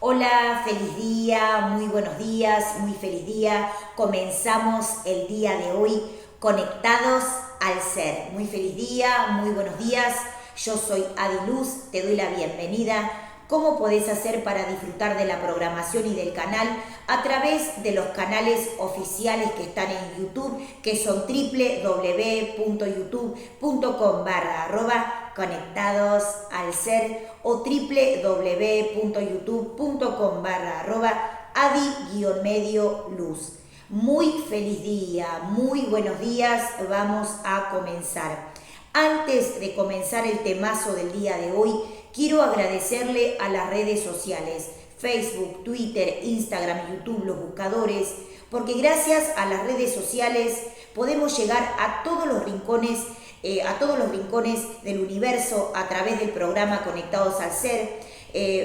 Hola, feliz día, muy buenos días, muy feliz día. Comenzamos el día de hoy conectados al ser. Muy feliz día, muy buenos días. Yo soy Adi Luz, te doy la bienvenida. ¿Cómo podés hacer para disfrutar de la programación y del canal? A través de los canales oficiales que están en YouTube, que son www.youtube.com/conectados al ser o www.youtube.com/adi-medio-luz. Muy feliz día, muy buenos días, vamos a comenzar. Antes de comenzar el temazo del día de hoy, quiero agradecerle a las redes sociales, Facebook, Twitter, Instagram, YouTube, los buscadores, porque gracias a las redes sociales podemos llegar a todos los rincones del universo a través del programa Conectados al Ser.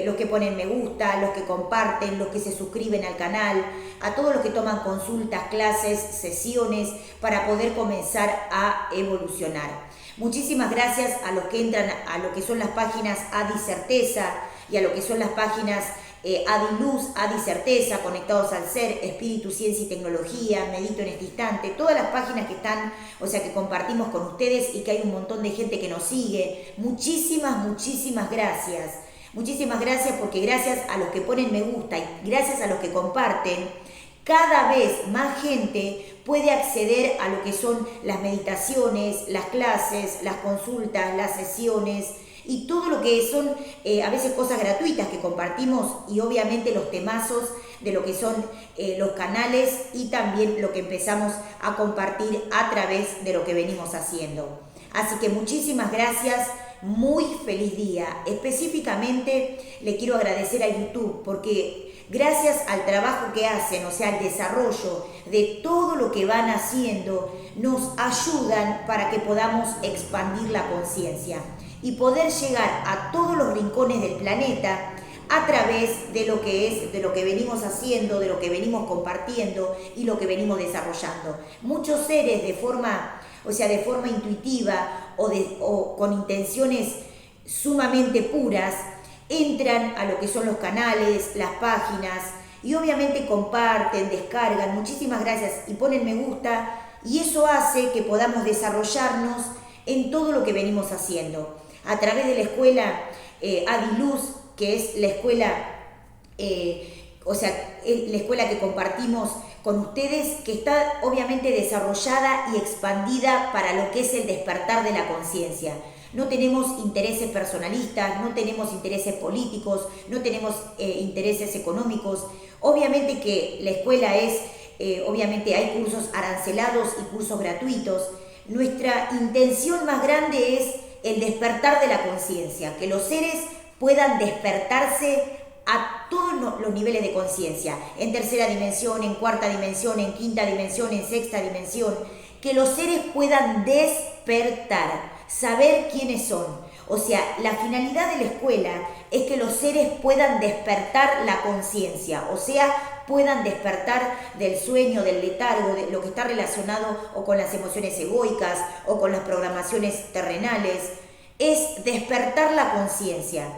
Los que ponen me gusta, los que comparten, los que se suscriben al canal, a todos los que toman consultas, clases, sesiones para poder comenzar a evolucionar. Muchísimas gracias a los que entran a lo que son las páginas Adi Certeza y a lo que son las páginas Adi Luz, Adi Certeza, Conectados al Ser, Espíritu, Ciencia y Tecnología, Medito en este instante, todas las páginas que están, o sea, que compartimos con ustedes y que hay un montón de gente que nos sigue. Muchísimas gracias. Muchísimas gracias porque gracias a los que ponen me gusta y gracias a los que comparten, cada vez más gente puede acceder a lo que son las meditaciones, las clases, las consultas, las sesiones y todo lo que son a veces cosas gratuitas que compartimos y obviamente los temazos de lo que son los canales y también lo que empezamos a compartir a través de lo que venimos haciendo. Así que muchísimas gracias. Muy feliz día. Específicamente le quiero agradecer a YouTube porque gracias al trabajo que hacen, o sea, al desarrollo de todo lo que van haciendo, nos ayudan para que podamos expandir la conciencia y poder llegar a todos los rincones del planeta a través de lo que venimos haciendo, de lo que venimos compartiendo y lo que venimos desarrollando. Muchos seres de forma intuitiva o con intenciones sumamente puras, entran a lo que son los canales, las páginas y obviamente comparten, descargan, muchísimas gracias y ponen me gusta y eso hace que podamos desarrollarnos en todo lo que venimos haciendo. A través de la escuela Adi Luz, que es la escuela, la escuela que compartimos con ustedes, que está obviamente desarrollada y expandida para lo que es el despertar de la conciencia. No tenemos intereses personalistas, no tenemos intereses políticos, no tenemos intereses económicos. Obviamente que la escuela obviamente hay cursos arancelados y cursos gratuitos. Nuestra intención más grande es el despertar de la conciencia, que los seres puedan despertarse a todos los niveles de conciencia, en tercera dimensión, en cuarta dimensión, en quinta dimensión, en sexta dimensión, que los seres puedan despertar, saber quiénes son. O sea, la finalidad de la escuela es que los seres puedan despertar la conciencia, o sea, puedan despertar del sueño, del letargo, de lo que está relacionado o con las emociones egoicas o con las programaciones terrenales, es despertar la conciencia.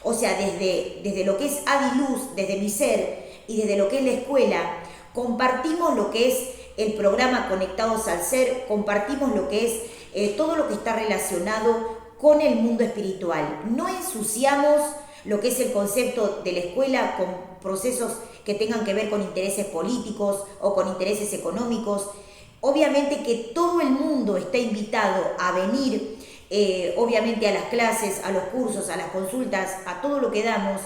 O sea, desde lo que es Adi Luz, desde mi ser y desde lo que es la escuela, compartimos lo que es el programa Conectados al Ser, compartimos lo que es todo lo que está relacionado con el mundo espiritual. No ensuciamos lo que es el concepto de la escuela con procesos que tengan que ver con intereses políticos o con intereses económicos. Obviamente que todo el mundo está invitado a venir obviamente a las clases, a los cursos, a las consultas, a todo lo que damos.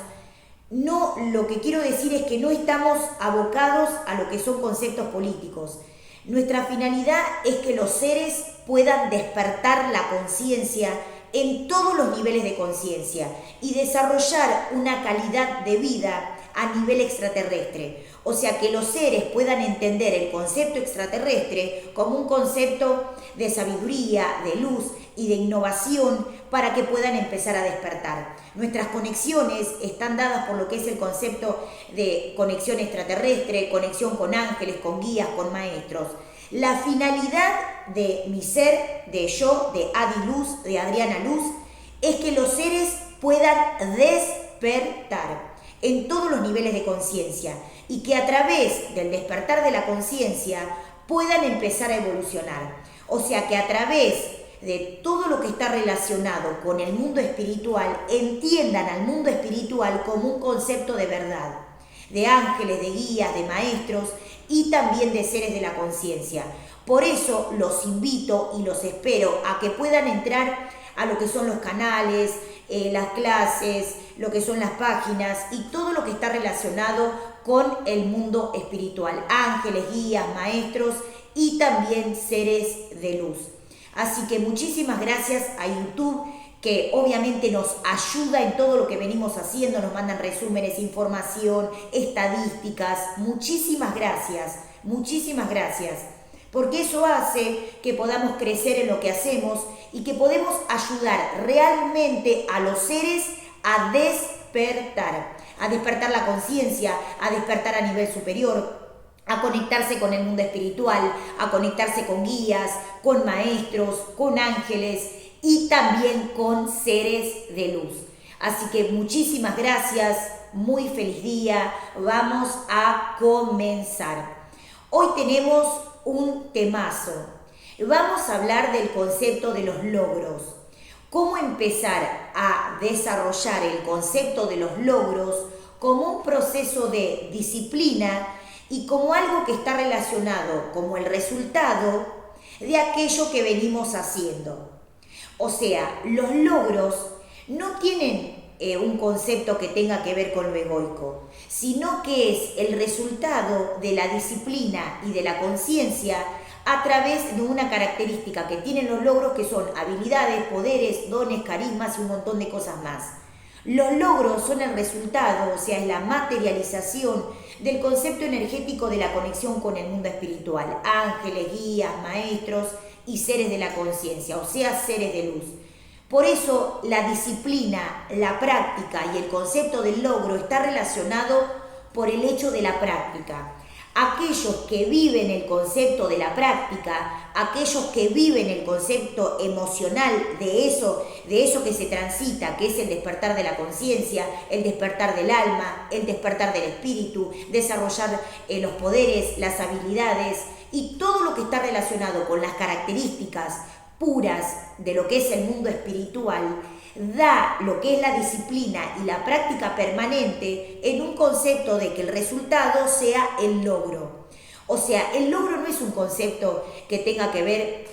No, lo que quiero decir es que no estamos abocados a lo que son conceptos políticos. Nuestra finalidad es que los seres puedan despertar la conciencia en todos los niveles de conciencia y desarrollar una calidad de vida a nivel extraterrestre. O sea, que los seres puedan entender el concepto extraterrestre como un concepto de sabiduría, de luz y de innovación para que puedan empezar a despertar. Nuestras conexiones están dadas por lo que es el concepto de conexión extraterrestre, conexión con ángeles, con guías, con maestros. La finalidad de mi ser, de yo, de Adi Luz, de Adriana Luz, es que los seres puedan despertar. en todos los niveles de conciencia y que a través del despertar de la conciencia puedan empezar a evolucionar. O sea, que a través de todo lo que está relacionado con el mundo espiritual, entiendan al mundo espiritual como un concepto de verdad, de ángeles, de guías, de maestros y también de seres de la conciencia. Por eso los invito y los espero a que puedan entrar a lo que son los canales, las clases, lo que son las páginas y todo lo que está relacionado con el mundo espiritual, ángeles, guías, maestros y también seres de luz. Así que muchísimas gracias a YouTube, que obviamente nos ayuda en todo lo que venimos haciendo, nos mandan resúmenes, información, estadísticas. Muchísimas gracias, porque eso hace que podamos crecer en lo que hacemos y que podemos ayudar realmente a los seres a despertar la conciencia, a despertar a nivel superior, a conectarse con el mundo espiritual, a conectarse con guías, con maestros, con ángeles y también con seres de luz. Así que muchísimas gracias, muy feliz día, vamos a comenzar. Hoy tenemos un temazo, vamos a hablar del concepto de los logros, cómo empezar a desarrollar el concepto de los logros como un proceso de disciplina y como algo que está relacionado como el resultado de aquello que venimos haciendo. O sea, los logros no tienen un concepto que tenga que ver con lo egoico, sino que es el resultado de la disciplina y de la conciencia a través de una característica que tienen los logros, que son habilidades, poderes, dones, carismas y un montón de cosas más. Los logros son el resultado, o sea, es la materialización del concepto energético de la conexión con el mundo espiritual, ángeles, guías, maestros y seres de la conciencia, o sea, seres de luz. Por eso la disciplina, la práctica y el concepto del logro está relacionado por el hecho de la práctica. Aquellos que viven el concepto de la práctica, aquellos que viven el concepto emocional de eso que se transita, que es el despertar de la conciencia, el despertar del alma, el despertar del espíritu, desarrollar los poderes, las habilidades y todo lo que está relacionado con las características puras de lo que es el mundo espiritual, da lo que es la disciplina y la práctica permanente en un concepto de que el resultado sea el logro. O sea, el logro no es un concepto que tenga que ver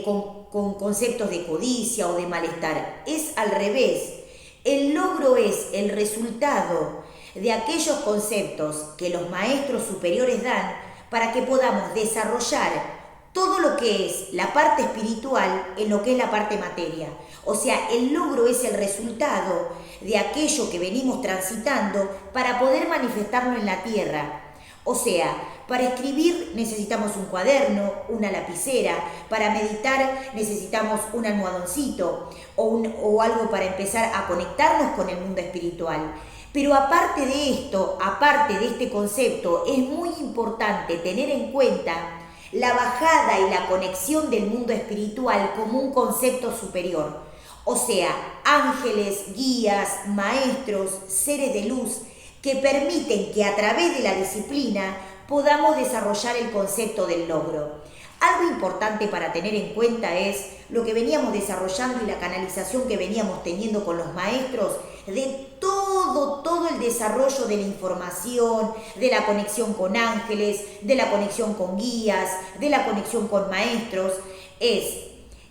con conceptos de codicia o de malestar, es al revés. El logro es el resultado de aquellos conceptos que los maestros superiores dan para que podamos desarrollar todo lo que es la parte espiritual en lo que es la parte materia. O sea, el logro es el resultado de aquello que venimos transitando para poder manifestarlo en la tierra. O sea, para escribir necesitamos un cuaderno, una lapicera, para meditar necesitamos un almohadoncito o algo para empezar a conectarnos con el mundo espiritual. Pero aparte de esto, aparte de este concepto, es muy importante tener en cuenta la bajada y la conexión del mundo espiritual como un concepto superior. O sea, ángeles, guías, maestros, seres de luz que permiten que a través de la disciplina podamos desarrollar el concepto del logro. Algo importante para tener en cuenta es lo que veníamos desarrollando y la canalización que veníamos teniendo con los maestros de todo el desarrollo de la información, de la conexión con ángeles, de la conexión con guías, de la conexión con maestros, es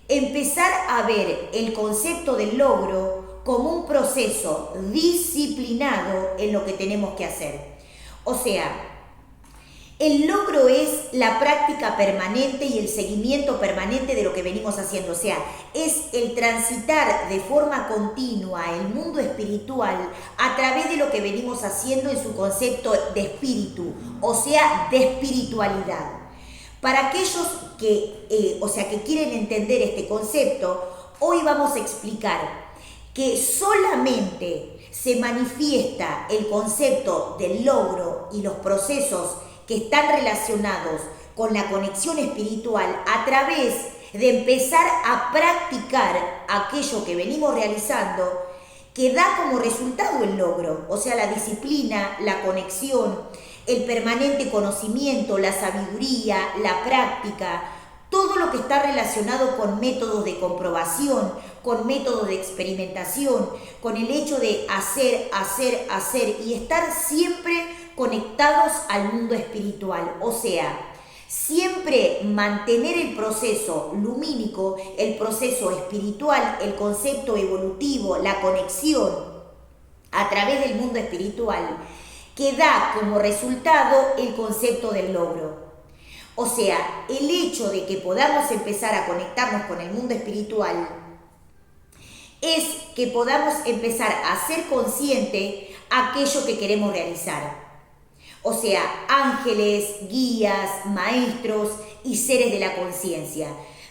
empezar a ver el concepto del logro como un proceso disciplinado en lo que tenemos que hacer. O sea, el logro es la práctica permanente y el seguimiento permanente de lo que venimos haciendo. O sea, es el transitar de forma continua el mundo espiritual a través de lo que venimos haciendo en su concepto de espíritu, o sea, de espiritualidad. Para aquellos que quieren entender este concepto, hoy vamos a explicar que solamente se manifiesta el concepto del logro y los procesos que están relacionados con la conexión espiritual a través de empezar a practicar aquello que venimos realizando, que da como resultado el logro, o sea, la disciplina, la conexión, el permanente conocimiento, la sabiduría, la práctica, todo lo que está relacionado con métodos de comprobación, con métodos de experimentación, con el hecho de hacer y estar siempre conectados al mundo espiritual, o sea, siempre mantener el proceso lumínico, el proceso espiritual, el concepto evolutivo, la conexión a través del mundo espiritual, que da como resultado el concepto del logro. O sea, el hecho de que podamos empezar a conectarnos con el mundo espiritual es que podamos empezar a ser consciente aquello que queremos realizar. O sea, ángeles, guías, maestros y seres de la conciencia.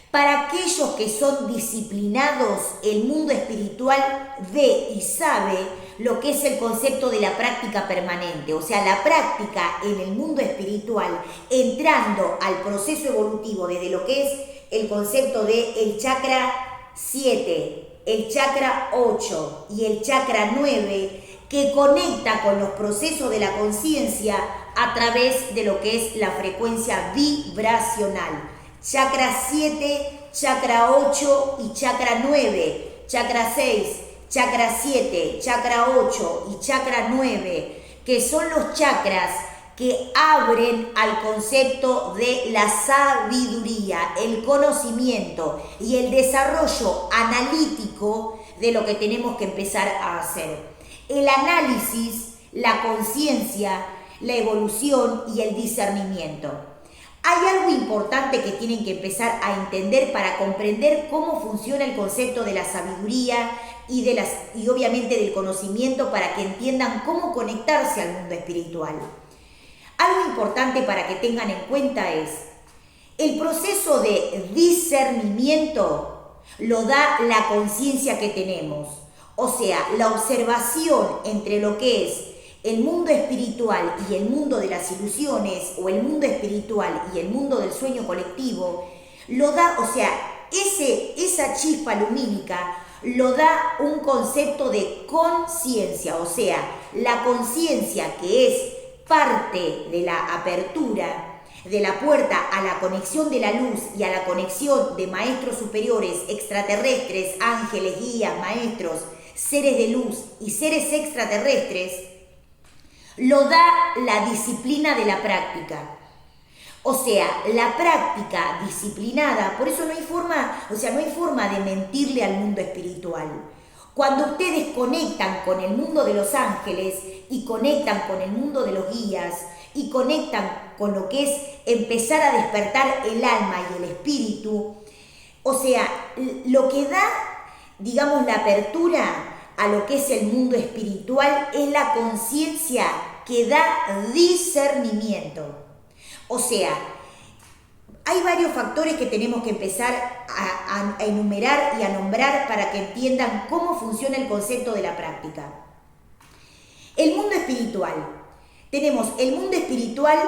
Para aquellos que son disciplinados, el mundo espiritual ve y sabe lo que es el concepto de la práctica permanente. O sea, la práctica en el mundo espiritual, entrando al proceso evolutivo desde lo que es el concepto de el chakra 7, el chakra 8 y el chakra 9, que conecta con los procesos de la conciencia a través de lo que es la frecuencia vibracional. Chakra 7, chakra 8 y chakra 9, chakra 6, chakra 7, chakra 8 y chakra 9, que son los chakras que abren al concepto de la sabiduría, el conocimiento y el desarrollo analítico de lo que tenemos que empezar a hacer. El análisis, la conciencia, la evolución y el discernimiento. Hay algo importante que tienen que empezar a entender para comprender cómo funciona el concepto de la sabiduría y obviamente del conocimiento, para que entiendan cómo conectarse al mundo espiritual. Algo importante para que tengan en cuenta es el proceso de discernimiento lo da la conciencia que tenemos. O sea, la observación entre lo que es el mundo espiritual y el mundo de las ilusiones, o el mundo espiritual y el mundo del sueño colectivo, lo da, o sea, esa chispa lumínica lo da un concepto de conciencia, o sea, la conciencia que es parte de la apertura, de la puerta a la conexión de la luz y a la conexión de maestros superiores, extraterrestres, ángeles, guías, maestros, seres de luz y seres extraterrestres, lo da la disciplina de la práctica. O sea, la práctica disciplinada, por eso no hay forma de mentirle al mundo espiritual. Cuando ustedes conectan con el mundo de los ángeles y conectan con el mundo de los guías y conectan con lo que es empezar a despertar el alma y el espíritu, o sea, lo que da, digamos, la apertura a lo que es el mundo espiritual es la conciencia que da discernimiento. O sea, hay varios factores que tenemos que empezar a enumerar y a nombrar para que entiendan cómo funciona el concepto de la práctica. El mundo espiritual. Tenemos el mundo espiritual,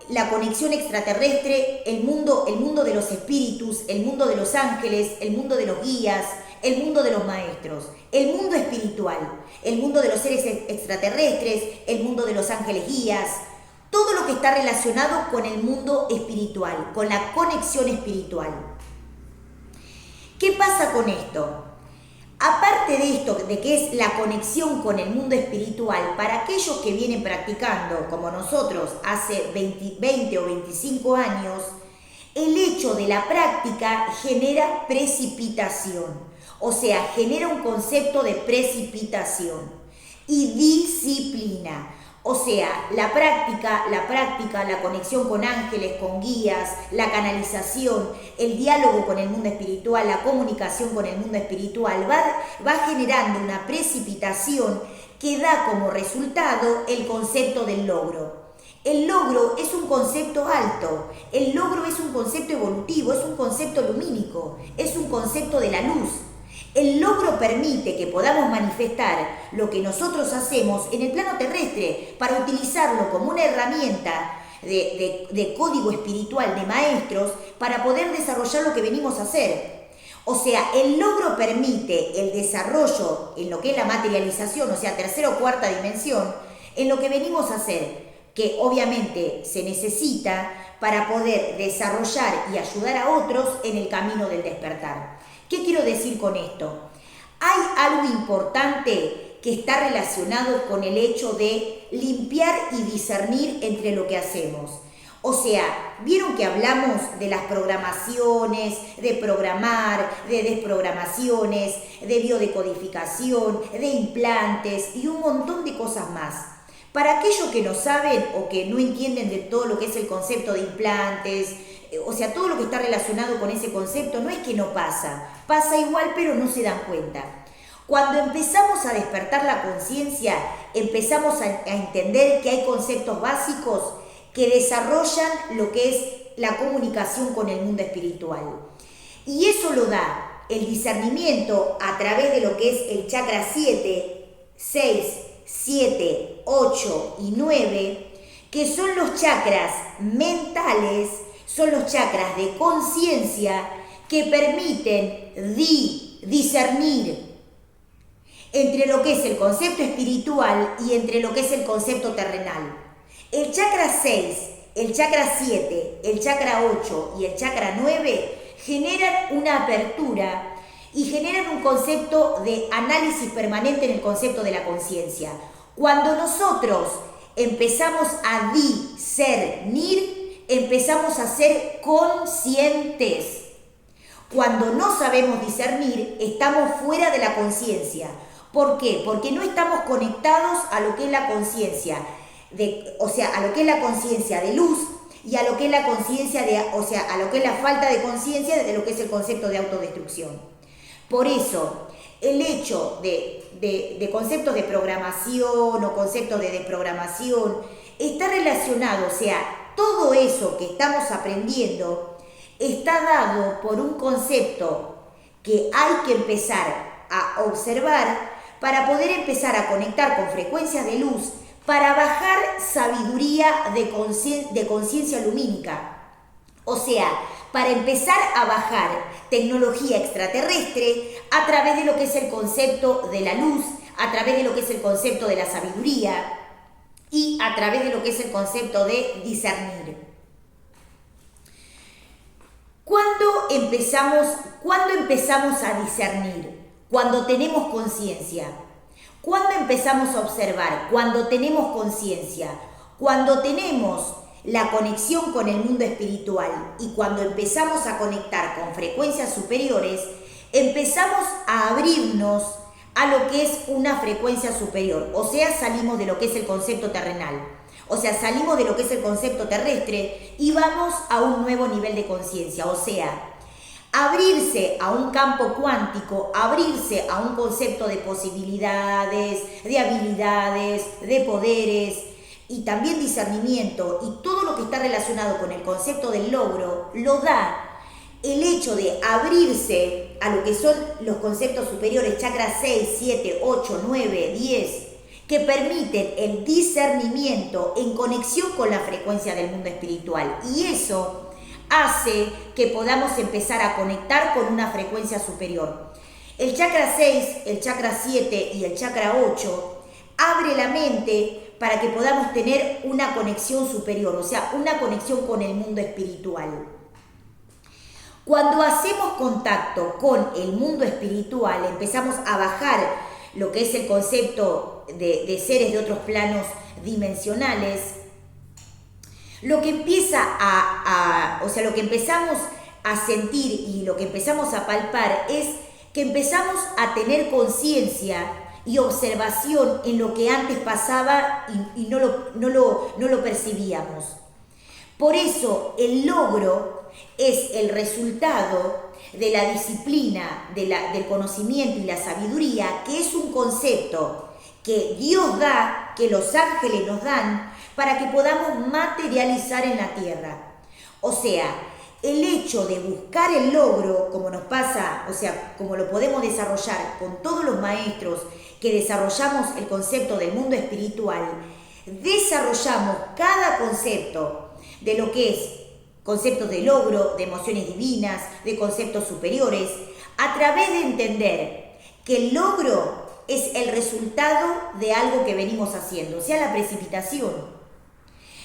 la conexión extraterrestre, el mundo de los espíritus, el mundo de los ángeles, el mundo de los guías, el mundo de los maestros, el mundo espiritual, el mundo de los seres extraterrestres, el mundo de los ángeles guías, todo lo que está relacionado con el mundo espiritual, con la conexión espiritual. ¿Qué pasa con esto? Aparte de esto, de que es la conexión con el mundo espiritual, para aquellos que vienen practicando, como nosotros, hace 20 o 25 años, el hecho de la práctica genera precipitación. O sea, genera un concepto de precipitación y disciplina. O sea, la práctica, la conexión con ángeles, con guías, la canalización, el diálogo con el mundo espiritual, la comunicación con el mundo espiritual, va generando una precipitación que da como resultado el concepto del logro. El logro es un concepto alto, el logro es un concepto evolutivo, es un concepto lumínico, es un concepto de la luz. El logro permite que podamos manifestar lo que nosotros hacemos en el plano terrestre para utilizarlo como una herramienta de código espiritual de maestros para poder desarrollar lo que venimos a hacer. O sea, el logro permite el desarrollo en lo que es la materialización, o sea, tercera o cuarta dimensión, en lo que venimos a hacer, que obviamente se necesita para poder desarrollar y ayudar a otros en el camino del despertar. ¿Qué quiero decir con esto? Hay algo importante que está relacionado con el hecho de limpiar y discernir entre lo que hacemos. O sea, vieron que hablamos de las programaciones, de programar, de desprogramaciones, de biodecodificación, de implantes y un montón de cosas más. Para aquellos que no saben o que no entienden de todo lo que es el concepto de implantes, o sea, todo lo que está relacionado con ese concepto, no es que no pasa, pasa igual pero no se dan cuenta. Cuando empezamos a despertar la conciencia, empezamos a entender que hay conceptos básicos que desarrollan lo que es la comunicación con el mundo espiritual. Y eso lo da el discernimiento a través de lo que es el chakra 7, 6, 7, 8 y 9, que son los chakras mentales, son los chakras de conciencia que permiten discernir entre lo que es el concepto espiritual y entre lo que es el concepto terrenal. El chakra 6, el chakra 7, el chakra 8 y el chakra 9 generan una apertura y generan un concepto de análisis permanente en el concepto de la conciencia. Cuando nosotros empezamos a discernir, empezamos a ser conscientes. Cuando no sabemos discernir, estamos fuera de la conciencia. ¿Por qué? Porque no estamos conectados a lo que es la conciencia, o sea, a lo que es la conciencia de luz y a lo que es la conciencia de, o sea, a lo que es la falta de conciencia de lo que es el concepto de autodestrucción. Por eso, el hecho de conceptos de programación o conceptos de desprogramación está relacionado, o sea, todo eso que estamos aprendiendo está dado por un concepto que hay que empezar a observar para poder empezar a conectar con frecuencias de luz, para bajar sabiduría de conciencia lumínica. O sea, para empezar a bajar tecnología extraterrestre a través de lo que es el concepto de la luz, a través de lo que es el concepto de la sabiduría y a través de lo que es el concepto de discernir. ¿Cuándo empezamos a discernir? Cuando tenemos conciencia. ¿Cuándo empezamos a observar? Cuando tenemos conciencia. Cuando tenemos la conexión con el mundo espiritual y cuando empezamos a conectar con frecuencias superiores, empezamos a abrirnos a lo que es una frecuencia superior. O sea, salimos de lo que es el concepto terrenal. O sea, salimos de lo que es el concepto terrestre y vamos a un nuevo nivel de conciencia. O sea, abrirse a un campo cuántico, abrirse a un concepto de posibilidades, de habilidades, de poderes y también discernimiento y todo lo que está relacionado con el concepto del logro, lo da el hecho de abrirse a lo que son los conceptos superiores, chakras 6, 7, 8, 9, 10, que permiten el discernimiento en conexión con la frecuencia del mundo espiritual. Y eso hace que podamos empezar a conectar con una frecuencia superior. El chakra 6, el chakra 7 y el chakra 8 abre la mente para que podamos tener una conexión superior, o sea, una conexión con el mundo espiritual. Cuando hacemos contacto con el mundo espiritual, empezamos a bajar lo que es el concepto de seres de otros planos dimensionales. Lo que empieza lo que empezamos a sentir y lo que empezamos a palpar es que empezamos a tener conciencia y observación en lo que antes pasaba y no lo percibíamos. Por eso el logro es el resultado de la disciplina, del conocimiento y la sabiduría, que es un concepto que Dios da, que los ángeles nos dan, para que podamos materializar en la tierra. O sea, el hecho de buscar el logro, como nos pasa, o sea, como lo podemos desarrollar con todos los maestros que desarrollamos el concepto del mundo espiritual, desarrollamos cada concepto de lo que es conceptos de logro, de emociones divinas, de conceptos superiores, a través de entender que el logro es el resultado de algo que venimos haciendo, o sea, la precipitación.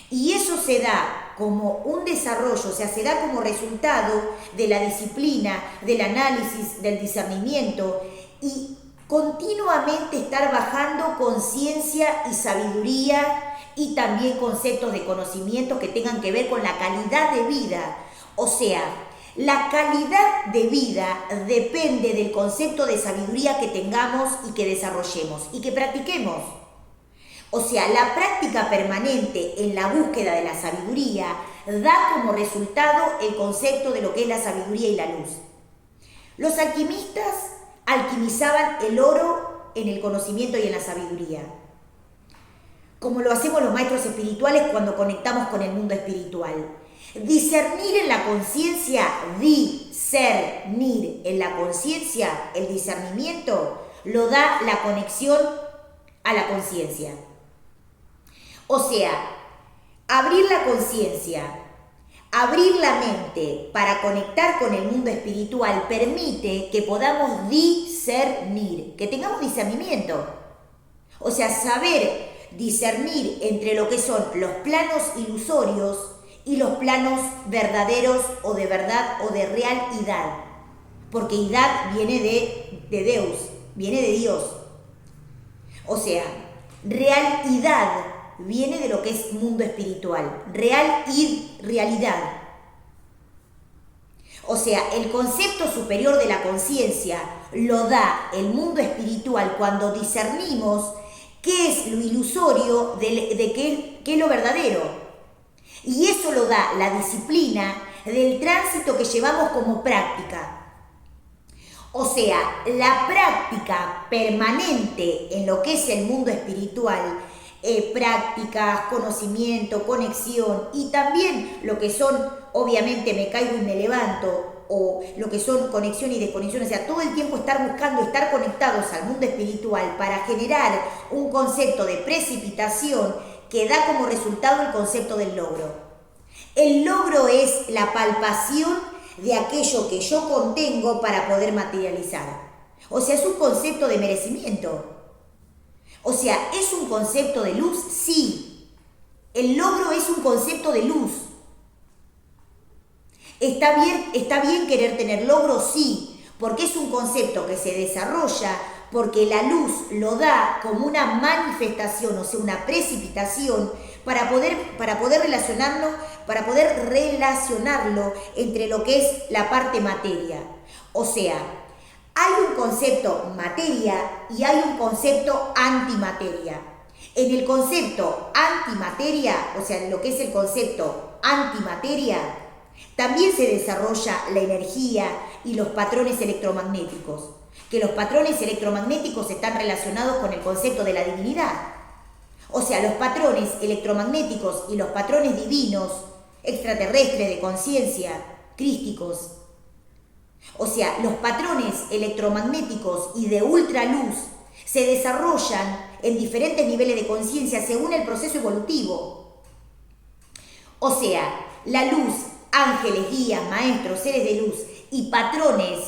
Y eso se da como un desarrollo, o sea, se da como resultado de la disciplina, del análisis, del discernimiento y continuamente estar bajando conciencia y sabiduría y también conceptos de conocimiento que tengan que ver con la calidad de vida. O sea, la calidad de vida depende del concepto de sabiduría que tengamos y que desarrollemos y que practiquemos. O sea, la práctica permanente en la búsqueda de la sabiduría da como resultado el concepto de lo que es la sabiduría y la luz. Los alquimistas alquimizaban el oro en el conocimiento y en la sabiduría, como lo hacemos los maestros espirituales cuando conectamos con el mundo espiritual. Discernir en la conciencia, discernir en la conciencia, el discernimiento, lo da la conexión a la conciencia. O sea, abrir la conciencia, abrir la mente para conectar con el mundo espiritual permite que podamos discernir, que tengamos discernimiento. O sea, saber discernir entre lo que son los planos ilusorios y los planos verdaderos o de verdad o de realidad. Porque idad viene de Deus, viene de Dios. O sea, realidad viene de lo que es mundo espiritual, realidad. O sea, el concepto superior de la conciencia lo da el mundo espiritual cuando discernimos qué es lo ilusorio de qué es lo verdadero. Y eso lo da la disciplina del tránsito que llevamos como práctica. O sea, la práctica permanente en lo que es el mundo espiritual, prácticas, conocimiento, conexión y también lo que son, obviamente, me caigo y me levanto, o lo que son conexión y desconexión, o sea, todo el tiempo estar buscando, estar conectados al mundo espiritual para generar un concepto de precipitación que da como resultado el concepto del logro. El logro es la palpación de aquello que yo contengo para poder materializar. O sea, es un concepto de merecimiento. O sea, ¿es un concepto de luz? Sí. El logro es un concepto de luz. ¿Está bien querer tener logro? Sí, porque es un concepto que se desarrolla porque la luz lo da como una manifestación, o sea, una precipitación para poder relacionarlo entre lo que es la parte materia. O sea, hay un concepto materia y hay un concepto antimateria. En el concepto antimateria, o sea, en lo que es el concepto antimateria, también se desarrolla la energía y los patrones electromagnéticos, que los patrones electromagnéticos están relacionados con el concepto de la divinidad. O sea, los patrones electromagnéticos y los patrones divinos, extraterrestres de conciencia, crísticos. O sea, los patrones electromagnéticos y de ultraluz se desarrollan en diferentes niveles de conciencia según el proceso evolutivo. O sea, la luz, ángeles, guías, maestros, seres de luz y patrones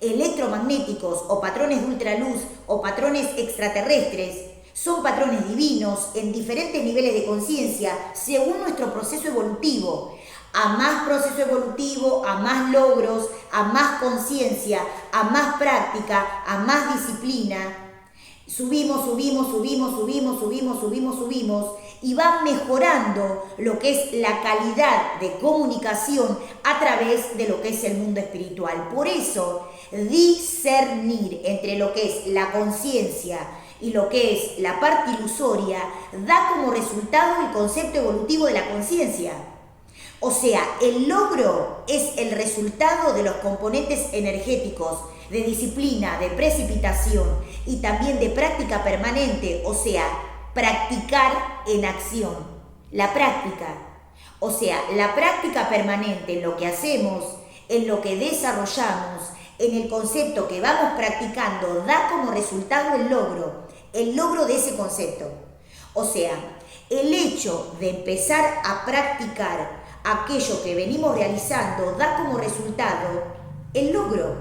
electromagnéticos o patrones de ultraluz o patrones extraterrestres son patrones divinos en diferentes niveles de conciencia según nuestro proceso evolutivo. A más proceso evolutivo, a más logros, a más conciencia, a más práctica, a más disciplina, subimos y va mejorando lo que es la calidad de comunicación a través de lo que es el mundo espiritual. Por eso, discernir entre lo que es la conciencia y lo que es la parte ilusoria da como resultado el concepto evolutivo de la conciencia. O sea, el logro es el resultado de los componentes energéticos de disciplina, de precipitación y también de práctica permanente, o sea, practicar en acción. La práctica, o sea, la práctica permanente en lo que hacemos, en lo que desarrollamos, en el concepto que vamos practicando, da como resultado el logro de ese concepto. O sea, el hecho de empezar a practicar aquello que venimos realizando da como resultado el logro.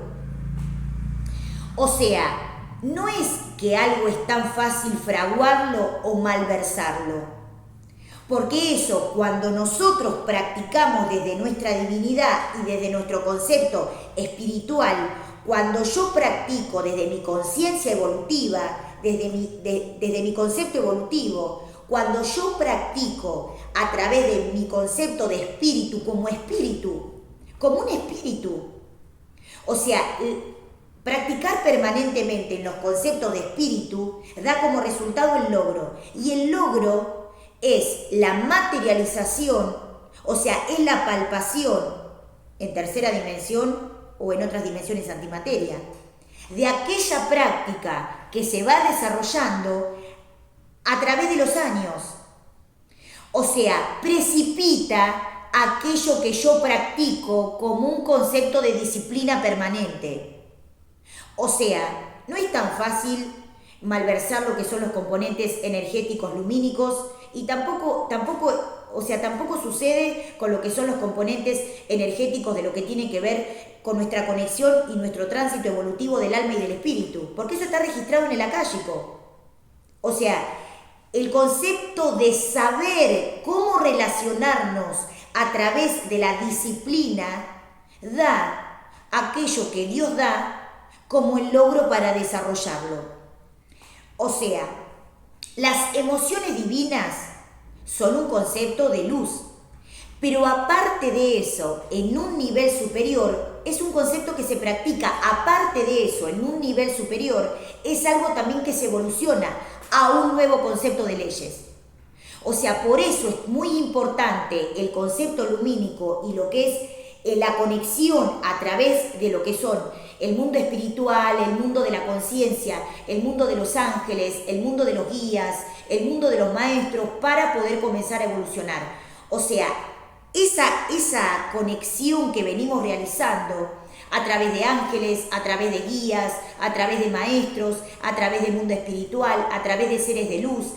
O sea, no es que algo es tan fácil fraguarlo o malversarlo. Porque eso, cuando nosotros practicamos desde nuestra divinidad y desde nuestro concepto espiritual, cuando yo practico desde mi conciencia evolutiva, desde mi concepto evolutivo, cuando yo practico a través de mi concepto de espíritu, como un espíritu, o sea, practicar permanentemente en los conceptos de espíritu da como resultado el logro. Y el logro es la materialización, o sea, es la palpación en tercera dimensión o en otras dimensiones antimateria, de aquella práctica que se va desarrollando a través de los años. O sea, precipita aquello que yo practico como un concepto de disciplina permanente. O sea, no es tan fácil malversar lo que son los componentes energéticos lumínicos y tampoco sucede con lo que son los componentes energéticos de lo que tiene que ver con nuestra conexión y nuestro tránsito evolutivo del alma y del espíritu, porque eso está registrado en el akáshico. O sea, el concepto de saber cómo relacionarnos a través de la disciplina da aquello que Dios da como el logro para desarrollarlo. O sea, las emociones divinas son un concepto de luz, pero aparte de eso, en un nivel superior, es un concepto que se practica. Aparte de eso, en un nivel superior, es algo también que se evoluciona a un nuevo concepto de leyes. O sea, por eso es muy importante el concepto lumínico y lo que es la conexión a través de lo que son el mundo espiritual, el mundo de la conciencia, el mundo de los ángeles, el mundo de los guías, el mundo de los maestros, para poder comenzar a evolucionar. O sea, esa conexión que venimos realizando a través de ángeles, a través de guías, a través de maestros, a través del mundo espiritual, a través de seres de luz,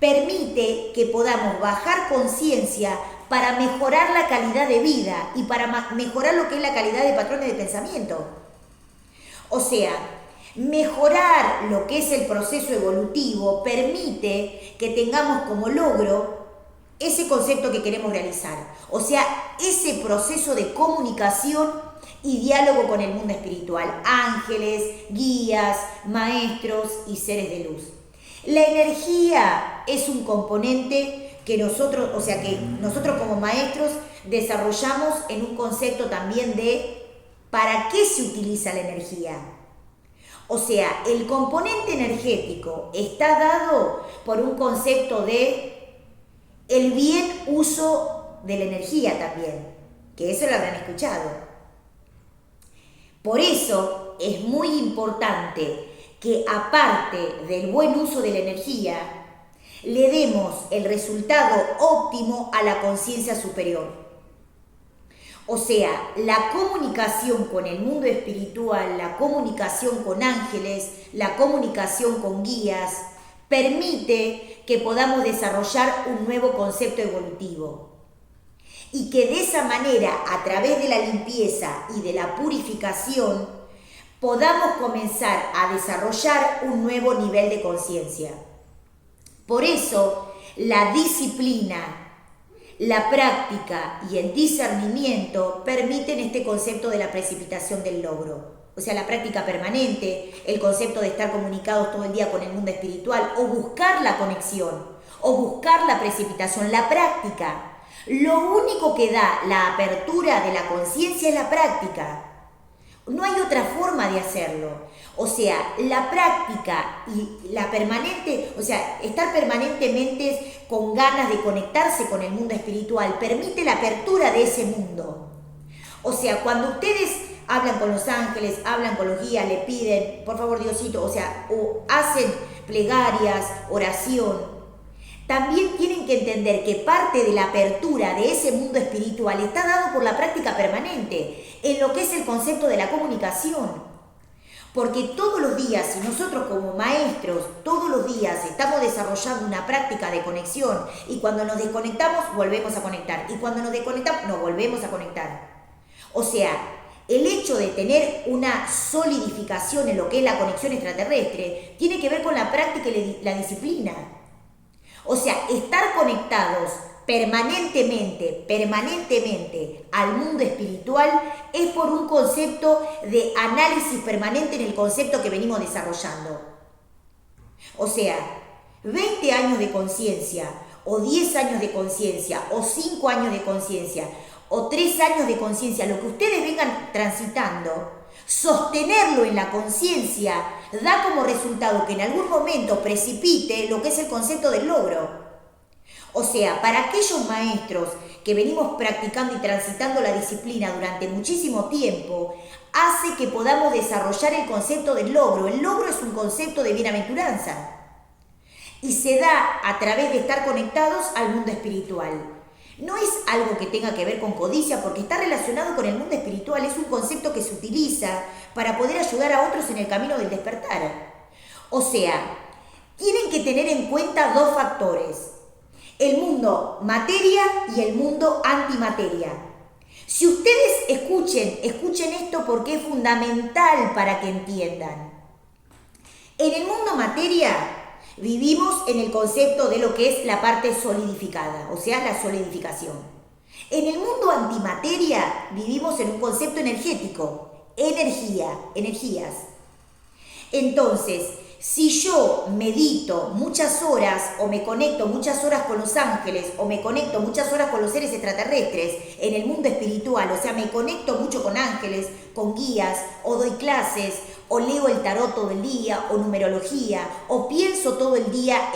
permite que podamos bajar conciencia para mejorar la calidad de vida y para mejorar lo que es la calidad de patrones de pensamiento. O sea, mejorar lo que es el proceso evolutivo permite que tengamos como logro ese concepto que queremos realizar. O sea, ese proceso de comunicación y diálogo con el mundo espiritual. Ángeles, guías, maestros y seres de luz. La energía es un componente que nosotros como maestros desarrollamos en un concepto también de ¿para qué se utiliza la energía? O sea, el componente energético está dado por un concepto de el bien uso de la energía también, que eso lo habrán escuchado. Por eso es muy importante que aparte del buen uso de la energía, le demos el resultado óptimo a la conciencia superior. O sea, la comunicación con el mundo espiritual, la comunicación con ángeles, la comunicación con guías, permite que podamos desarrollar un nuevo concepto evolutivo. Y que de esa manera, a través de la limpieza y de la purificación, podamos comenzar a desarrollar un nuevo nivel de conciencia. Por eso, la disciplina, la práctica y el discernimiento permiten este concepto de la precipitación del logro. O sea, la práctica permanente, el concepto de estar comunicados todo el día con el mundo espiritual, o buscar la conexión, o buscar la precipitación, la práctica. Lo único que da la apertura de la conciencia es la práctica. No hay otra forma de hacerlo. O sea, la práctica y la permanente, o sea, estar permanentemente con ganas de conectarse con el mundo espiritual permite la apertura de ese mundo. O sea, cuando ustedes hablan con los ángeles, hablan con los guías, le piden, por favor Diosito, o hacen plegarias, oración, también tienen que entender que parte de la apertura de ese mundo espiritual está dado por la práctica permanente, en lo que es el concepto de la comunicación. Porque todos los días, si nosotros como maestros, todos los días estamos desarrollando una práctica de conexión y cuando nos desconectamos, volvemos a conectar. Y cuando nos desconectamos, nos volvemos a conectar. O sea, el hecho de tener una solidificación en lo que es la conexión extraterrestre tiene que ver con la práctica y la disciplina. O sea, estar conectados permanentemente al mundo espiritual es por un concepto de análisis permanente en el concepto que venimos desarrollando. O sea, 20 años de conciencia, o 10 años de conciencia, o 5 años de conciencia, o 3 años de conciencia, lo que ustedes vengan transitando, sostenerlo en la conciencia da como resultado que en algún momento precipite lo que es el concepto del logro. O sea, para aquellos maestros que venimos practicando y transitando la disciplina durante muchísimo tiempo, hace que podamos desarrollar el concepto del logro. El logro es un concepto de bienaventuranza y se da a través de estar conectados al mundo espiritual. No es algo que tenga que ver con codicia porque está relacionado con el mundo espiritual, es un concepto que se utiliza para poder ayudar a otros en el camino del despertar. O sea, tienen que tener en cuenta dos factores: el mundo materia y el mundo antimateria. Si ustedes escuchen esto porque es fundamental para que entiendan. En el mundo materia vivimos en el concepto de lo que es la parte solidificada, o sea, la solidificación. En el mundo antimateria vivimos en un concepto energético, energías. Entonces, si yo medito muchas horas o me conecto muchas horas con los ángeles o me conecto muchas horas con los seres extraterrestres en el mundo espiritual, o sea, me conecto mucho con ángeles, con guías, o doy clases, o leo el tarot todo el día, o numerología, o pienso todo el día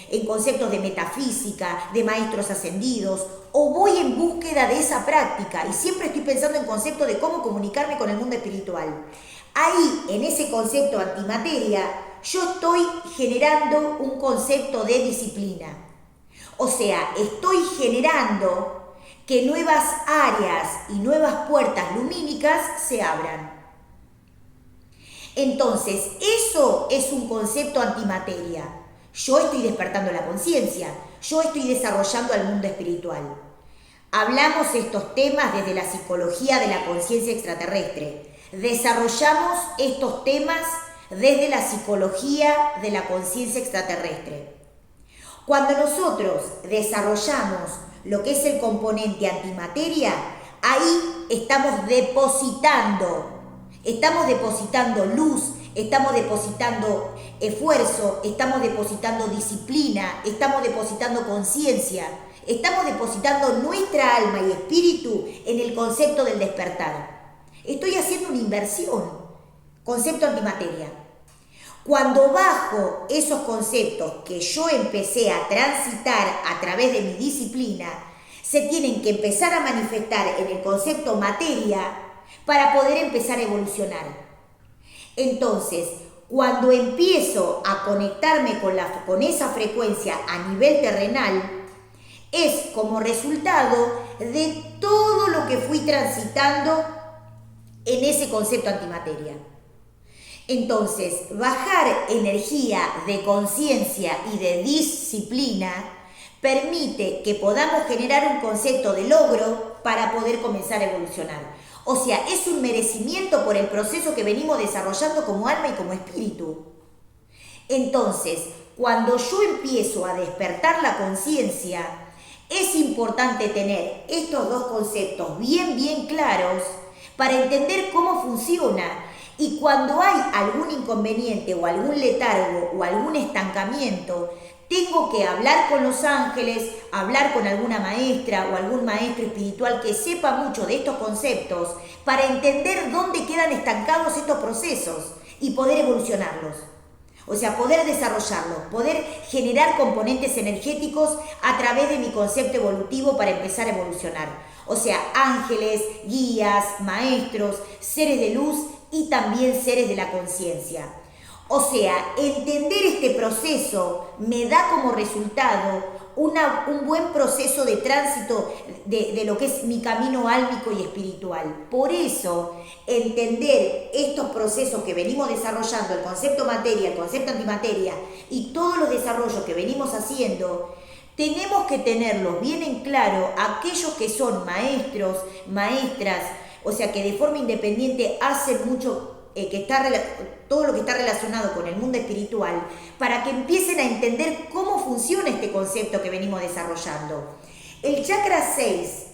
en conceptos de metafísica, de maestros ascendidos, o voy en búsqueda de esa práctica y siempre estoy pensando en conceptos de cómo comunicarme con el mundo espiritual. Ahí, en ese concepto antimateria, yo estoy generando un concepto de disciplina. O sea, estoy generando que nuevas áreas y nuevas puertas lumínicas se abran. Entonces, eso es un concepto antimateria. Yo estoy despertando la conciencia, yo estoy desarrollando al mundo espiritual. Hablamos estos temas desde la psicología de la conciencia extraterrestre. Desarrollamos estos temas desde la psicología de la conciencia extraterrestre. Cuando nosotros desarrollamos lo que es el componente antimateria, ahí estamos depositando luz, estamos depositando esfuerzo, estamos depositando disciplina, estamos depositando conciencia, estamos depositando nuestra alma y espíritu en el concepto del despertar. Estoy haciendo una inversión, concepto antimateria. Cuando bajo esos conceptos que yo empecé a transitar a través de mi disciplina, se tienen que empezar a manifestar en el concepto materia para poder empezar a evolucionar. Entonces, cuando empiezo a conectarme con esa frecuencia a nivel terrenal, es como resultado de todo lo que fui transitando en ese concepto antimateria. Entonces, bajar energía de conciencia y de disciplina permite que podamos generar un concepto de logro para poder comenzar a evolucionar. O sea, es un merecimiento por el proceso que venimos desarrollando como alma y como espíritu. Entonces, cuando yo empiezo a despertar la conciencia, es importante tener estos dos conceptos bien claros para entender cómo funciona. Y cuando hay algún inconveniente o algún letargo o algún estancamiento, tengo que hablar con los ángeles, hablar con alguna maestra o algún maestro espiritual que sepa mucho de estos conceptos para entender dónde quedan estancados estos procesos y poder evolucionarlos. O sea, poder desarrollarlos, poder generar componentes energéticos a través de mi concepto evolutivo para empezar a evolucionar. O sea, ángeles, guías, maestros, seres de luz y también seres de la conciencia. O sea, entender este proceso me da como resultado un buen proceso de tránsito de lo que es mi camino álmico y espiritual. Por eso, entender estos procesos que venimos desarrollando, el concepto materia, el concepto antimateria y todos los desarrollos que venimos haciendo, tenemos que tenerlos bien en claro aquellos que son maestros, maestras, o sea, que de forma independiente hacen mucho, todo lo que está relacionado con el mundo espiritual, para que empiecen a entender cómo funciona este concepto que venimos desarrollando. El chakra 6,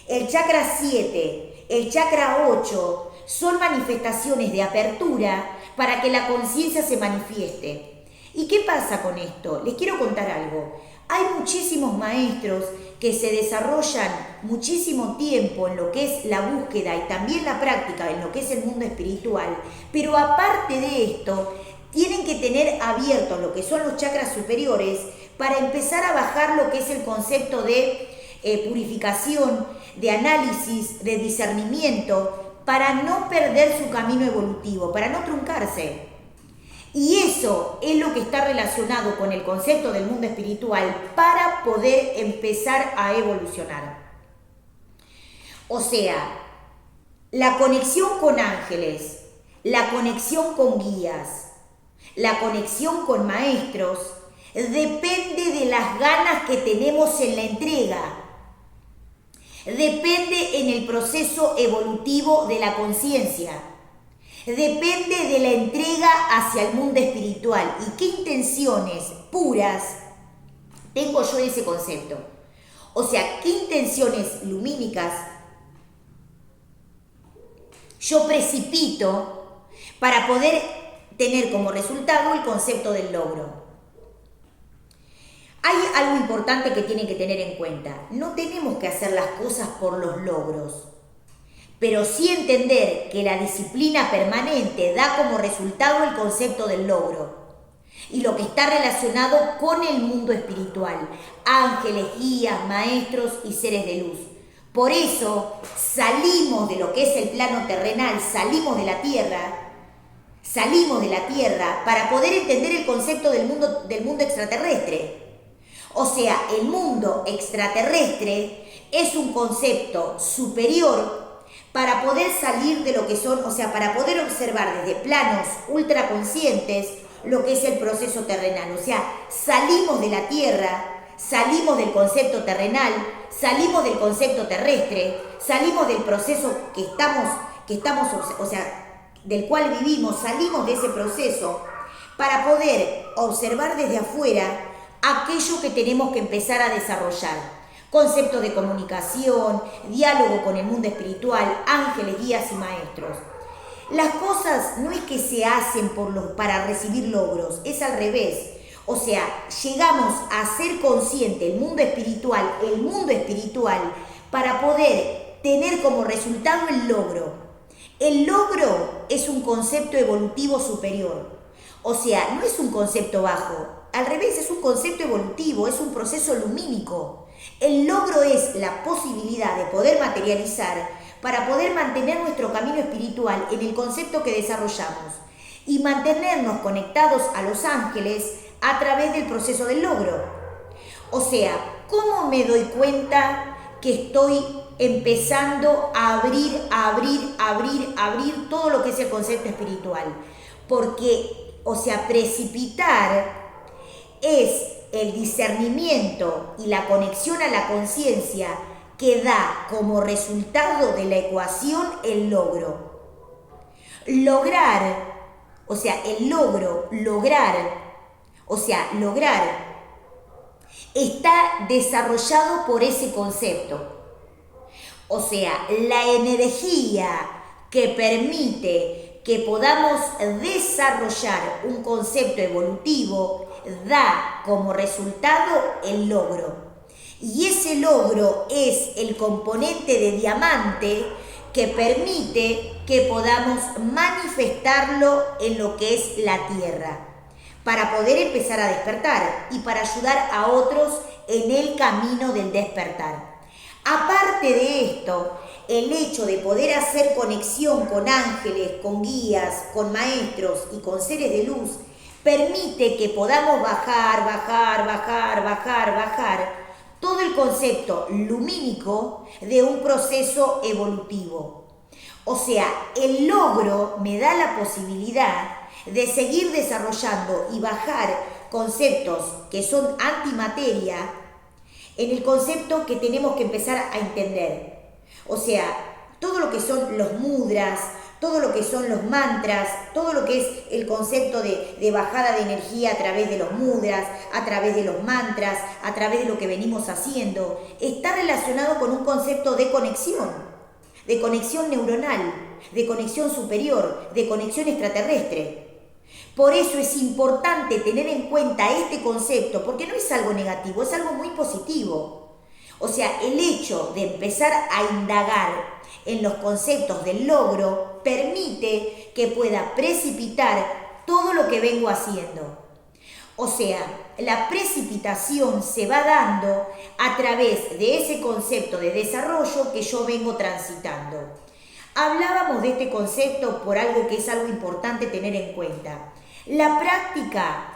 el chakra 7, el chakra 8 son manifestaciones de apertura para que la conciencia se manifieste. ¿Y qué pasa con esto? Les quiero contar algo. Hay muchísimos maestros que se desarrollan muchísimo tiempo en lo que es la búsqueda y también la práctica en lo que es el mundo espiritual, pero aparte de esto, tienen que tener abiertos lo que son los chakras superiores para empezar a bajar lo que es el concepto de purificación, de análisis, de discernimiento, para no perder su camino evolutivo, para no truncarse. Y eso es lo que está relacionado con el concepto del mundo espiritual para poder empezar a evolucionar. O sea, la conexión con ángeles, la conexión con guías, la conexión con maestros, depende de las ganas que tenemos en la entrega. Depende en el proceso evolutivo de la conciencia. Depende de la entrega hacia el mundo espiritual y qué intenciones puras tengo yo de ese concepto. O sea, qué intenciones lumínicas yo precipito para poder tener como resultado el concepto del logro. Hay algo importante que tienen que tener en cuenta. No tenemos que hacer las cosas por los logros, pero sí entender que la disciplina permanente da como resultado el concepto del logro y lo que está relacionado con el mundo espiritual, ángeles, guías, maestros y seres de luz. Por eso salimos de lo que es el plano terrenal, salimos de la tierra para poder entender el concepto del mundo extraterrestre. O sea, el mundo extraterrestre es un concepto superior para poder salir de lo que son, o sea, para poder observar desde planos ultraconscientes lo que es el proceso terrenal. O sea, salimos de la Tierra, salimos del concepto terrenal, salimos del concepto terrestre, salimos del proceso que estamos, o sea, del cual vivimos, salimos de ese proceso para poder observar desde afuera aquello que tenemos que empezar a desarrollar. Conceptos de comunicación, diálogo con el mundo espiritual, ángeles, guías y maestros. Las cosas no es que se hacen para recibir logros, es al revés. O sea, llegamos a ser consciente el mundo espiritual para poder tener como resultado el logro. El logro es un concepto evolutivo superior. O sea, no es un concepto bajo. Al revés, es un concepto evolutivo, es un proceso lumínico. El logro es la posibilidad de poder materializar para poder mantener nuestro camino espiritual en el concepto que desarrollamos y mantenernos conectados a los ángeles a través del proceso del logro. O sea, ¿cómo me doy cuenta que estoy empezando a abrir todo lo que es el concepto espiritual? Porque, o sea, precipitar es el discernimiento y la conexión a la conciencia que da como resultado de la ecuación el logro. Lograr, está desarrollado por ese concepto. O sea, la energía que permite que podamos desarrollar un concepto evolutivo da como resultado el logro. Y ese logro es el componente de diamante que permite que podamos manifestarlo en lo que es la Tierra, para poder empezar a despertar y para ayudar a otros en el camino del despertar. Aparte de esto, el hecho de poder hacer conexión con ángeles, con guías, con maestros y con seres de luz, permite que podamos bajar todo el concepto lumínico de un proceso evolutivo. O sea, el logro me da la posibilidad de seguir desarrollando y bajar conceptos que son antimateria en el concepto que tenemos que empezar a entender. O sea, todo lo que son los mudras, todo lo que son los mantras, todo lo que es el concepto de bajada de energía a través de los mudras, a través de los mantras, a través de lo que venimos haciendo, está relacionado con un concepto de conexión neuronal, de conexión superior, de conexión extraterrestre. Por eso es importante tener en cuenta este concepto, porque no es algo negativo, es algo muy positivo. O sea, el hecho de empezar a indagar en los conceptos del logro permite que pueda precipitar todo lo que vengo haciendo. O sea, la precipitación se va dando a través de ese concepto de desarrollo que yo vengo transitando. Hablábamos de este concepto por algo que es algo importante tener en cuenta. La práctica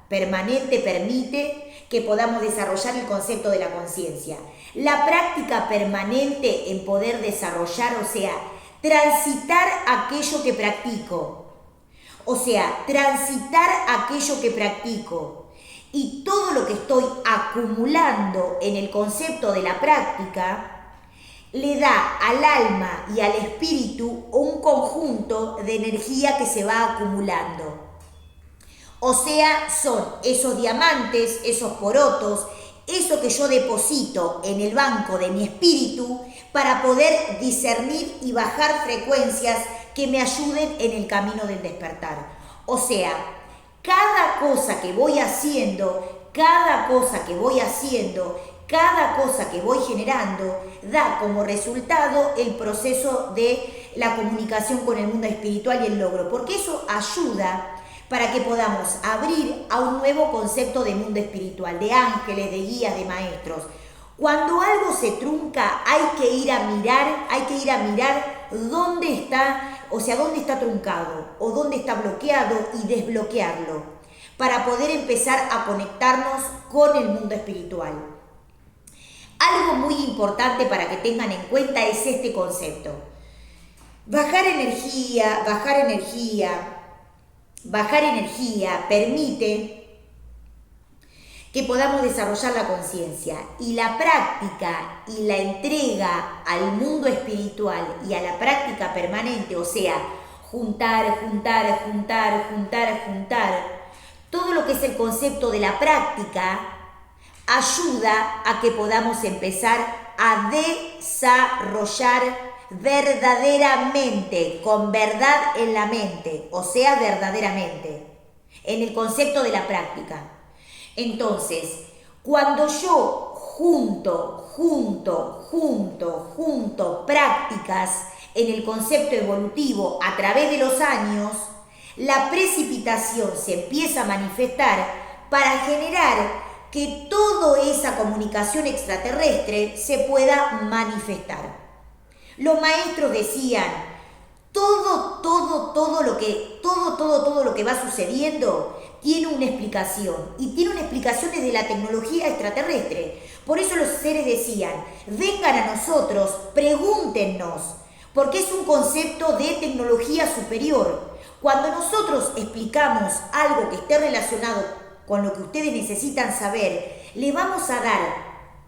permanente permite que podamos desarrollar el concepto de la conciencia. La práctica permanente en poder desarrollar, o sea, transitar aquello que practico. O sea, transitar aquello que practico. Y todo lo que estoy acumulando en el concepto de la práctica le da al alma y al espíritu un conjunto de energía que se va acumulando. O sea, son esos diamantes, esos porotos, eso que yo deposito en el banco de mi espíritu para poder discernir y bajar frecuencias que me ayuden en el camino del despertar. O sea, cada cosa que voy haciendo, cada cosa que voy generando, da como resultado el proceso de la comunicación con el mundo espiritual y el logro, porque eso ayuda para que podamos abrir a un nuevo concepto de mundo espiritual, de ángeles, de guías, de maestros. Cuando algo se trunca, hay que ir a mirar dónde está, o sea, dónde está truncado o dónde está bloqueado y desbloquearlo para poder empezar a conectarnos con el mundo espiritual. Algo muy importante para que tengan en cuenta es este concepto. Bajar energía permite que podamos desarrollar la conciencia, y la práctica y la entrega al mundo espiritual y a la práctica permanente, o sea, juntar, todo lo que es el concepto de la práctica ayuda a que podamos empezar a desarrollar verdaderamente, con verdad en la mente, o sea, verdaderamente, en el concepto de la práctica. Entonces, cuando yo junto prácticas en el concepto evolutivo a través de los años, la precipitación se empieza a manifestar para generar que toda esa comunicación extraterrestre se pueda manifestar. Los maestros decían, todo lo que va sucediendo tiene una explicación, y tiene una explicación desde la tecnología extraterrestre. Por eso los seres decían, vengan a nosotros, pregúntenos, porque es un concepto de tecnología superior. Cuando nosotros explicamos algo que esté relacionado con lo que ustedes necesitan saber, le vamos a dar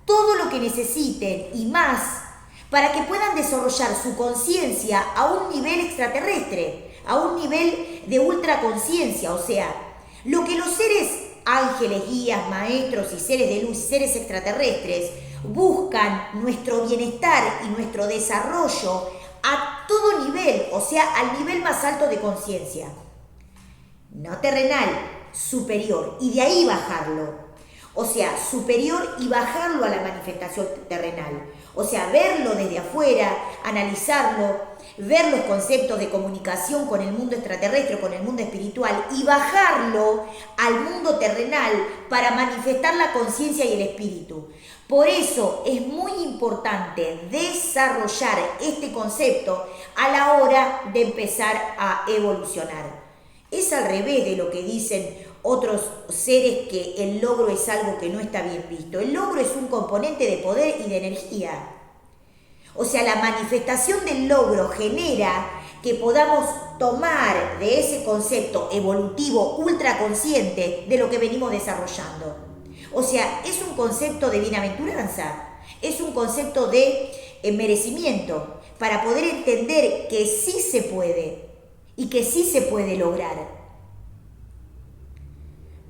todo lo que necesiten y más para que puedan desarrollar su conciencia a un nivel extraterrestre, a un nivel de ultraconciencia. O sea, lo que los seres ángeles, guías, maestros y seres de luz y seres extraterrestres buscan, nuestro bienestar y nuestro desarrollo a todo nivel, o sea, al nivel más alto de conciencia, no terrenal, superior, y de ahí bajarlo. O sea, superior y bajarlo a la manifestación terrenal. O sea, verlo desde afuera, analizarlo, ver los conceptos de comunicación con el mundo extraterrestre, con el mundo espiritual, y bajarlo al mundo terrenal para manifestar la conciencia y el espíritu. Por eso es muy importante desarrollar este concepto a la hora de empezar a evolucionar. Es al revés de lo que dicen otros seres, que el logro es algo que no está bien visto. El logro es un componente de poder y de energía. O sea, la manifestación del logro genera que podamos tomar de ese concepto evolutivo ultraconsciente de lo que venimos desarrollando. O sea, es un concepto de bienaventuranza, es un concepto de merecimiento, para poder entender que sí se puede y que sí se puede lograr.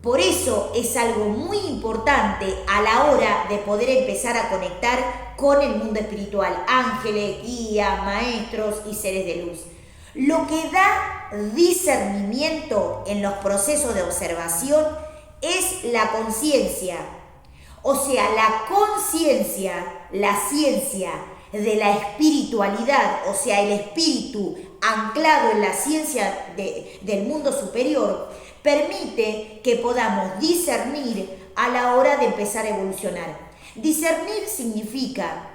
Por eso es algo muy importante a la hora de poder empezar a conectar con el mundo espiritual, ángeles, guías, maestros y seres de luz. Lo que da discernimiento en los procesos de observación es la conciencia. O sea, la conciencia, la ciencia de la espiritualidad, o sea, el espíritu anclado en la ciencia del mundo superior, permite que podamos discernir a la hora de empezar a evolucionar. Discernir significa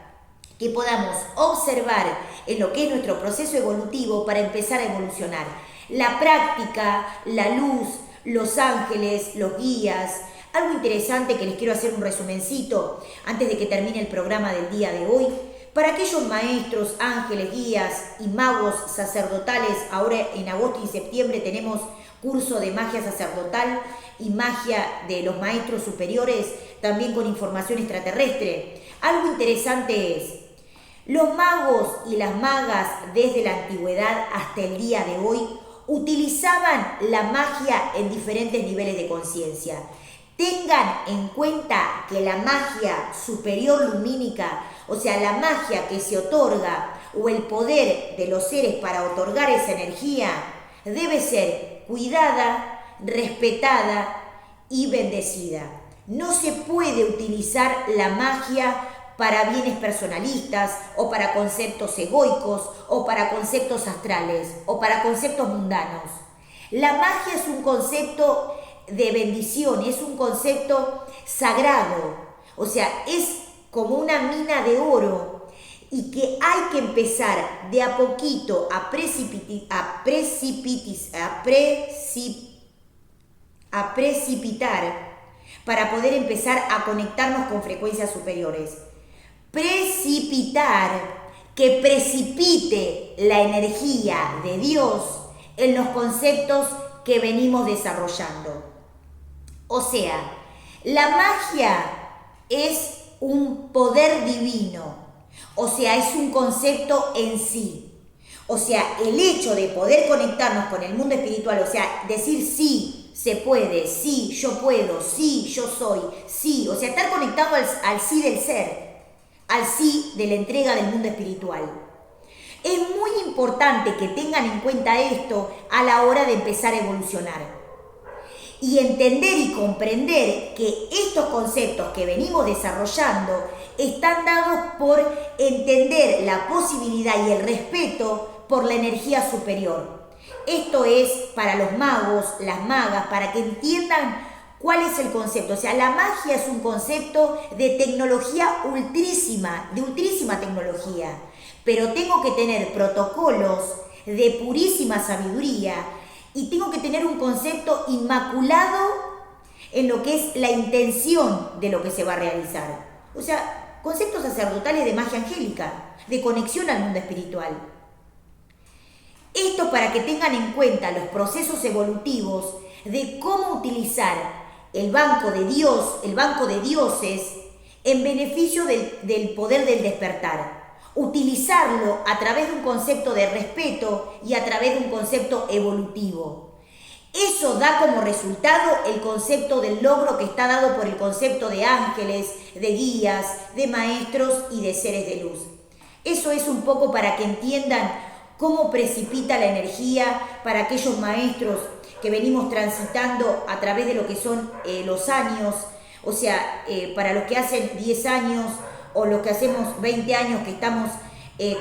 que podamos observar en lo que es nuestro proceso evolutivo para empezar a evolucionar. La práctica, la luz, los ángeles, los guías. Algo interesante que les quiero hacer un resumencito antes de que termine el programa del día de hoy. Para aquellos maestros, ángeles, guías y magos sacerdotales, ahora en agosto y septiembre tenemos curso de magia sacerdotal y magia de los maestros superiores, también con información extraterrestre. Algo interesante es, los magos y las magas desde la antigüedad hasta el día de hoy utilizaban la magia en diferentes niveles de conciencia. Tengan en cuenta que la magia superior lumínica, o sea, la magia que se otorga o el poder de los seres para otorgar esa energía, debe ser cuidada, respetada y bendecida. No se puede utilizar la magia para bienes personalistas o para conceptos egoicos o para conceptos astrales o para conceptos mundanos. La magia es un concepto de bendición, es un concepto sagrado, o sea, es como una mina de oro y que hay que empezar de a poquito a precipitar para poder empezar a conectarnos con frecuencias superiores. Precipitar, que precipite la energía de Dios en los conceptos que venimos desarrollando. O sea, la magia es un poder divino, o sea, es un concepto en sí. O sea, el hecho de poder conectarnos con el mundo espiritual, o sea, decir sí, se puede, sí, yo puedo, sí, yo soy, sí, o sea, estar conectado al sí del ser, al sí de la entrega del mundo espiritual. Es muy importante que tengan en cuenta esto a la hora de empezar a evolucionar. Y entender y comprender que estos conceptos que venimos desarrollando están dados por entender la posibilidad y el respeto por la energía superior. Esto es para los magos, las magas, para que entiendan cuál es el concepto. O sea, la magia es un concepto de tecnología de ultrísima tecnología, pero tengo que tener protocolos de purísima sabiduría y tengo que tener un concepto inmaculado en lo que es la intención de lo que se va a realizar. O sea, conceptos sacerdotales de magia angélica, de conexión al mundo espiritual. Esto para que tengan en cuenta los procesos evolutivos de cómo utilizar el banco de Dios, el banco de dioses, en beneficio del poder del despertar. Utilizarlo a través de un concepto de respeto y a través de un concepto evolutivo. Eso da como resultado el concepto del logro que está dado por el concepto de ángeles, de guías, de maestros y de seres de luz. Eso es un poco para que entiendan cómo precipita la energía para aquellos maestros que venimos transitando a través de lo que son los años, o sea, para los que hacen 10 años o los que hacemos 20 años que estamos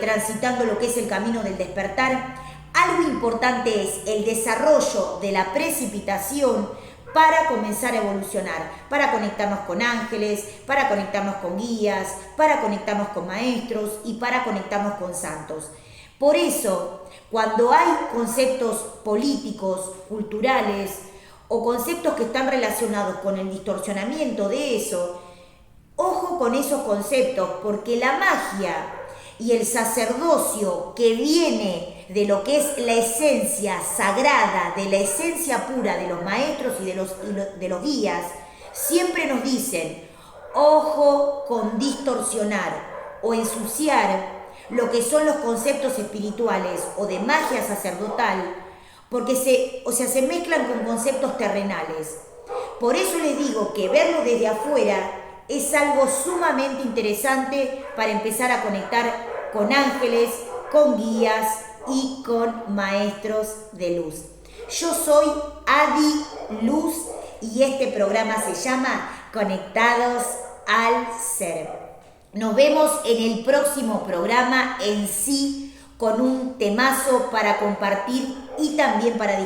transitando lo que es el camino del despertar. Algo importante es el desarrollo de la precipitación para comenzar a evolucionar, para conectarnos con ángeles, para conectarnos con guías, para conectarnos con maestros y para conectarnos con santos. Por eso, cuando hay conceptos políticos, culturales o conceptos que están relacionados con el distorsionamiento de eso, ojo con esos conceptos, porque la magia y el sacerdocio que viene de lo que es la esencia sagrada, de la esencia pura de los maestros y de los guías, siempre nos dicen, ojo con distorsionar, o ensuciar lo que son los conceptos espirituales o de magia sacerdotal, porque se mezclan con conceptos terrenales. Por eso les digo que verlo desde afuera es algo sumamente interesante para empezar a conectar con ángeles, con guías y con maestros de luz. Yo soy Adi Luz y este programa se llama Conectados al Ser. Nos vemos en el próximo programa en sí con un temazo para compartir y también para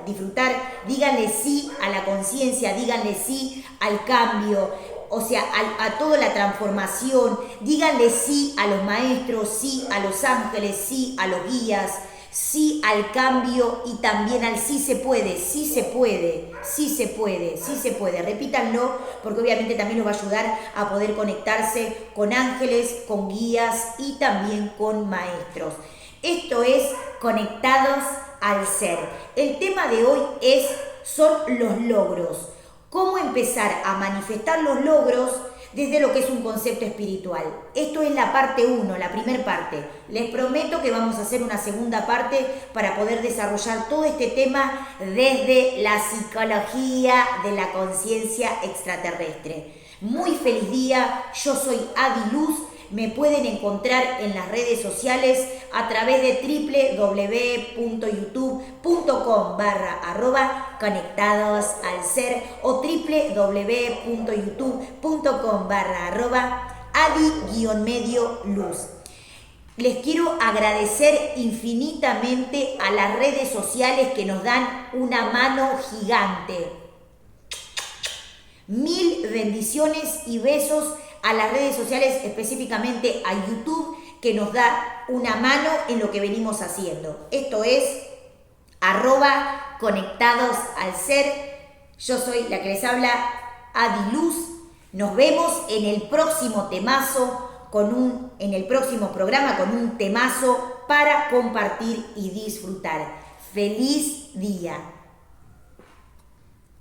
disfrutar. Díganle sí a la conciencia, díganle sí al cambio, o sea, a toda la transformación. Díganle sí a los maestros, sí a los ángeles, sí a los guías, sí al cambio y también al sí se puede, sí se puede, sí se puede, sí se puede. Repítanlo porque obviamente también nos va a ayudar a poder conectarse con ángeles, con guías y también con maestros. Esto es Conectados al Ser. El tema de hoy son los logros. Cómo empezar a manifestar los logros desde lo que es un concepto espiritual. Esto es la parte 1, la primera parte. Les prometo que vamos a hacer una segunda parte para poder desarrollar todo este tema desde la psicología de la conciencia extraterrestre. Muy feliz día, yo soy Adi Luz. Me pueden encontrar en las redes sociales a través de www.youtube.com/conectados al ser o www.youtube.com/adi-luz. Les quiero agradecer infinitamente a las redes sociales que nos dan una mano gigante. 1000 bendiciones y besos a las redes sociales, específicamente a YouTube, que nos da una mano en lo que venimos haciendo. Esto es @conectados al ser. Yo soy la que les habla, Adi Luz. Nos vemos en el próximo temazo, en el próximo programa con un temazo para compartir y disfrutar. ¡Feliz día!